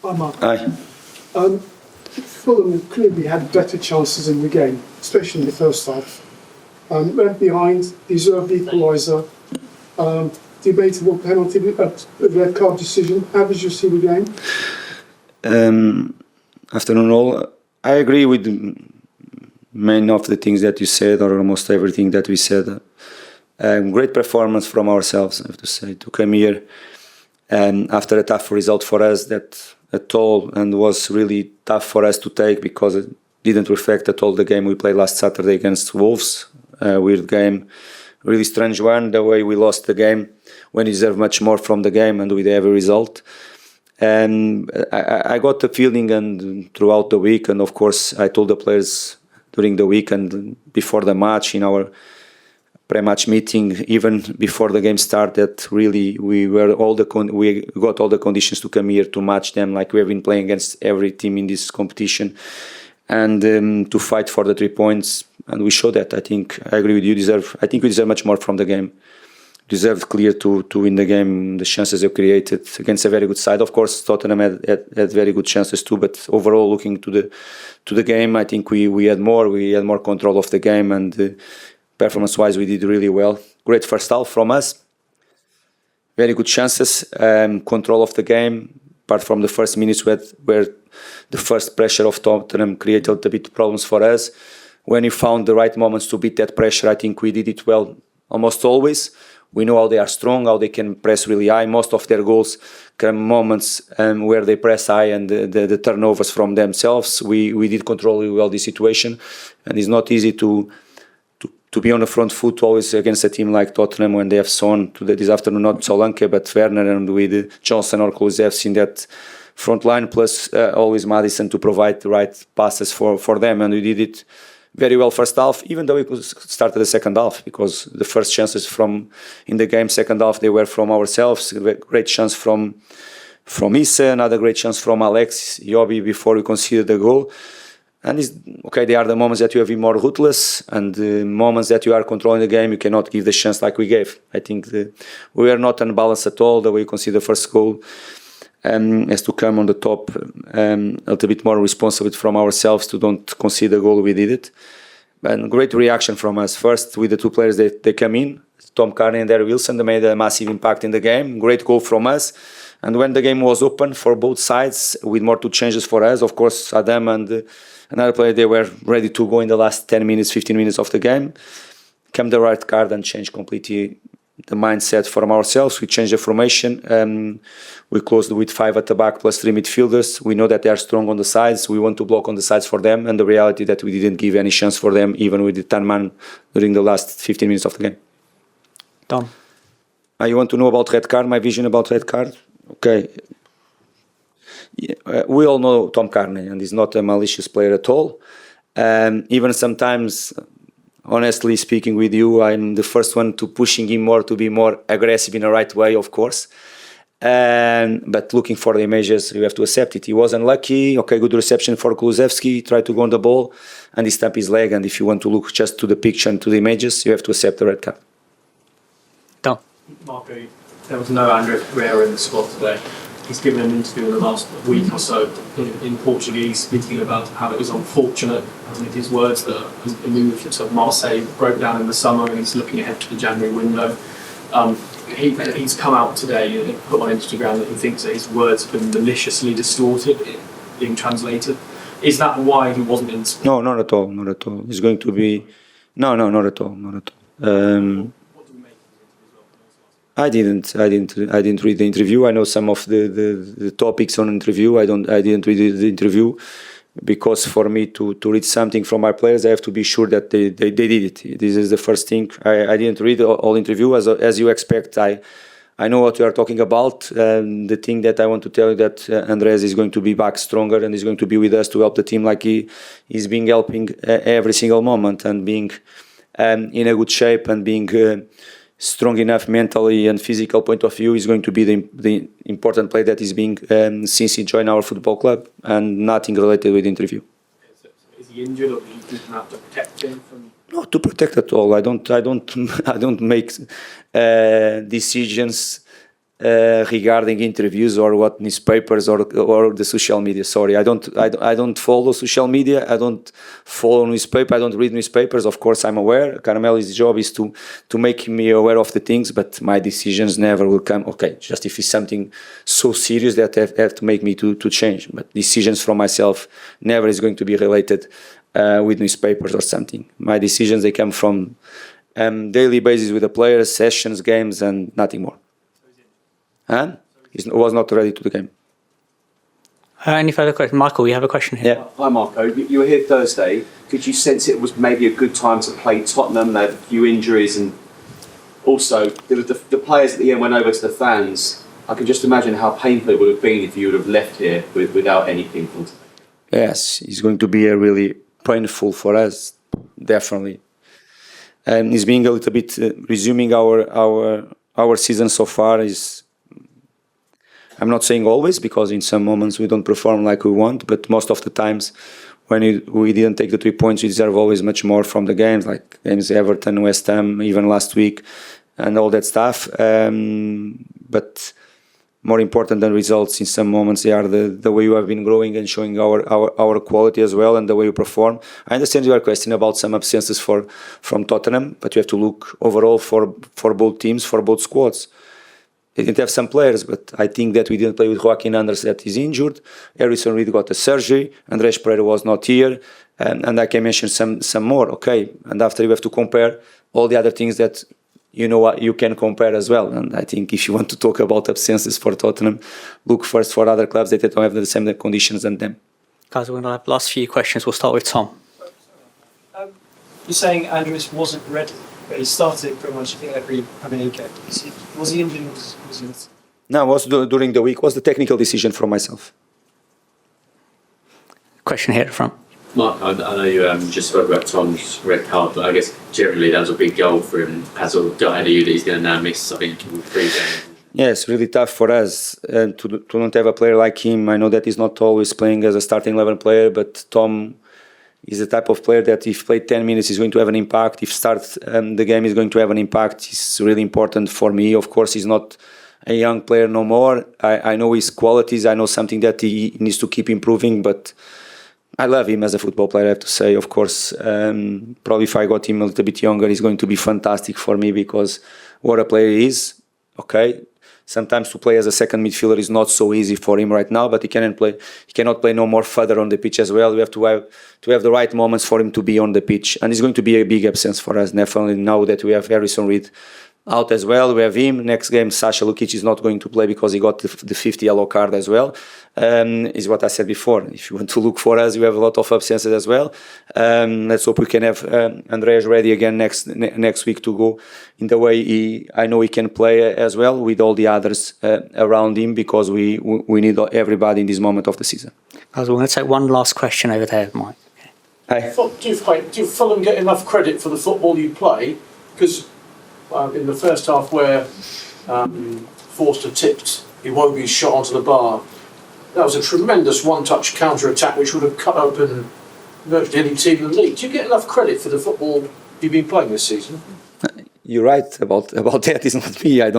Hi, Mark. Aye. Fulham clearly had better chances in the game, especially in the first half. Went behind, deserved the equaliser, debatable penalty, a red card decision. How did you see the game? Afternoon all. I agree with many of the things that you said, or almost everything that we said. Great performance from ourselves, I have to say, to come here after a tough result for us that at all, and was really tough for us to take because it didn't reflect at all the game we played last Saturday against Wolves. Weird game, really strange one, the way we lost the game when we deserved much more from the game and with every result. And I got the feeling and throughout the week, and of course I told the players during the week and before the match in our pre-match meeting, even before the game started, really we got all the conditions to come here to match them, like we have been playing against every team in this competition, and to fight for the 3 points. And we showed that. I think I agree with you. I think we deserve much more from the game. Deserved clear to win the game. The chances they created against a very good side. Of course, Tottenham had very good chances too. But overall, looking to the game, I think we had more. We had more control of the game, and performance-wise, we did really well. Great first half from us. Very good chances. Control of the game. Apart from the first minutes where the first pressure of Tottenham created a bit problems for us. When we found the right moments to beat that pressure, I think we did it well almost always. We know how they are strong, how they can press really high. Most of their goals come moments where they press high and the turnovers from themselves. We did control really well the situation, and it's not easy to be on the front foot always against a team like Tottenham when they have Son this afternoon, not Solanke, but Werner, and with Johnson or Kulusevski in that front line, plus always Maddison to provide the right passes for them, and we did it very well first half, even though we started the second half, because the first chances in the game, second half, they were from ourselves. Great chance from Issa, another great chance from Alex Yobi before we conceded the goal. And they are the moments that you have been more ruthless, and the moments that you are controlling the game, you cannot give the chance like we gave. I think we were not unbalanced at all. The way we conceded the first goal has to come on the top, a little bit more responsibility from ourselves to don't concede the goal. We did it. And great reaction from us. First, with the two players that they come in, Tom Cairney and Darren Wilson, they made a massive impact in the game. Great goal from us. And when the game was open for both sides, with more two changes for us, of course, Adam and another player, they were ready to go in the last 10 minutes, 15 minutes of the game. Came the red card and changed completely the mindset from ourselves. We changed the formation. We closed with 5 at the back plus 3 midfielders. We know that they are strong on the sides. We want to block on the sides for them. And the reality that we didn't give any chance for them, even with the 10 man during the last 15 minutes of the game. Tom? You want to know about red card, my vision about red card? Okay. Yeah, we all know Tom Cairney, and he's not a malicious player at all. Even sometimes, honestly speaking with you, I'm the first one to pushing him more to be more aggressive in the right way, of course. But looking for the images, you have to accept it. He was unlucky. Okay, good reception for Kulusevski. Tried to go on the ball, and he stamped his leg. And if you want to look just to the picture and to the images, you have to accept the red card. Tom? Marco, there was no Andreas Pereira in the squad today. He's given an interview in the last week or so in Portuguese, speaking about how it was unfortunate, in his words, that the move to Marseille broke down in the summer, and he's looking ahead to the January window. He's come out today and put on Instagram that he thinks that his words have been maliciously distorted, being translated. Is that why he wasn't in? No, not at all. Not at all. It's going to be not at all. Not at all. I didn't read the interview. I know some of the topics on the interview. I didn't read the interview because for me to read something from my players, I have to be sure that they did it. This is the first thing. I didn't read all interview as you expect. I know what you are talking about. The thing that I want to tell you that Andreas is going to be back stronger and is going to be with us to help the team like he is being helping every single moment, and being in a good shape and being strong enough mentally and physical point of view. Is going to be the important player that is being since he joined our football club, and nothing related with the interview. Is he injured, or do you think you have to protect him from? Not to protect at all. I don't make decisions regarding interviews or what newspapers or the social media. Sorry, I don't follow social media. I don't follow newspaper. I don't read newspapers. Of course, I'm aware. Caramelli's job is to make me aware of the things, but my decisions never will come. Okay, just if it's something so serious that have to make me to change. But decisions from myself never is going to be related with newspapers or something. My decisions, they come from daily basis with the players, sessions, games, and nothing more. He was not ready to the game. Any further questions? Michael, we have a question here. Yeah. Hi Marco, you were here Thursday. Could you sense it was maybe a good time to play Tottenham? They had a few injuries, and also the players at the end went over to the fans. I can just imagine how painful it would have been if you would have left here without anything. Yes, it's going to be a really painful for us, definitely. And it's being a little bit resuming our season so far is. I'm not saying always, because in some moments we don't perform like we want, but most of the times when we didn't take the 3 points, we deserve always much more from the games, like games Everton, West Ham, even last week, and all that stuff. But more important than results in some moments, they are the way you have been growing and showing our quality as well, and the way you perform. I understand your question about some absences from Tottenham, but you have to look overall for both teams, for both squads. They didn't have some players, but I think that we didn't play with Joaquin Anders, that is injured. Harrison Reed got a surgery. Andreas Pereira was not here. And I can mention some more, okay. And after you have to compare all the other things that you know what you can compare as well. And I think if you want to talk about absences for Tottenham, look first for other clubs that don't have the same conditions than them. Guys, we're going to have the last few questions. We'll start with Tom. You're saying Andreas wasn't ready, but he started pretty much, I think, every game. Was he injured? Was he... No, it was during the week. It was the technical decision from myself. Question here at the front. Mark, I know you just spoke about Tom's red card, but I guess generally that was a big goal for him. Has a guy you that he's going to now miss, I think, 3 games. Yeah, it's really tough for us to not have a player like him. I know that he's not always playing as a starting 11 player, but Tom is the type of player that if played 10 minutes is going to have an impact. If starts the game is going to have an impact. It's really important for me. Of course, he's not a young player no more. I know his qualities. I know something that he needs to keep improving, but I love him as a football player, I have to say. Of course, probably if I got him a little bit younger, he's going to be fantastic for me, because what a player he is. Okay, sometimes to play as a second midfielder is not so easy for him right now, but he cannot play no more further on the pitch as well. We have to have the right moments for him to be on the pitch, and it's going to be a big absence for us. Definitely now that we have Harrison Reed out as well, we have him. Next game, Sasha Lukic is not going to play because he got the 5th yellow card as well. Is what I said before. If you want to look for us, we have a lot of absences as well. Let's hope we can have Andreas ready again next week to go in the way I know he can play as well with all the others around him, because we need everybody in this moment of the season. Guys, we're going to take one last question over there, Mike. Hi. Do you Fulham get enough credit for the football you play? Because in the first half, where Forster tipped Iwobi's shot onto the bar, that was a tremendous one-touch counter-attack which would have cut open virtually any team in the league. Do you get enough credit for the football you've been playing this season? You're right about that. It's not me. I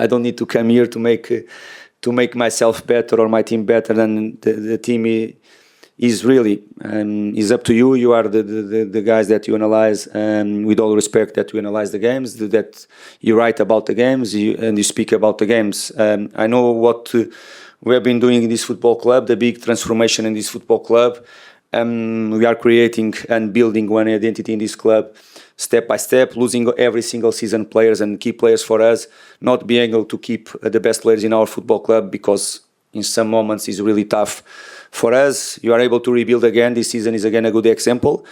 don't need to come here to make myself better or my team better than the team is really. It's up to you. You are the guys that you analyze, with all respect, that you analyze the games, that you write about the games, and you speak about the games. I know what we have been doing in this football club, the big transformation in this football club. We are creating and building one identity in this club, step by step, losing every single season players and key players for us, not being able to keep the best players in our football club, because in some moments it's really tough for us. You are able to rebuild again. This season is again a good example.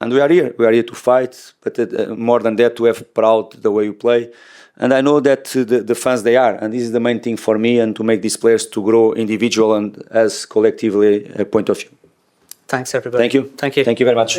And we are here. We are here to fight, but more than that, to have proud the way you play. And I know that the fans, they are. And this is the main thing for me, and to make these players to grow individual and as collectively a point of view. Thanks, everybody. Thank you. Thank you. Thank you very much.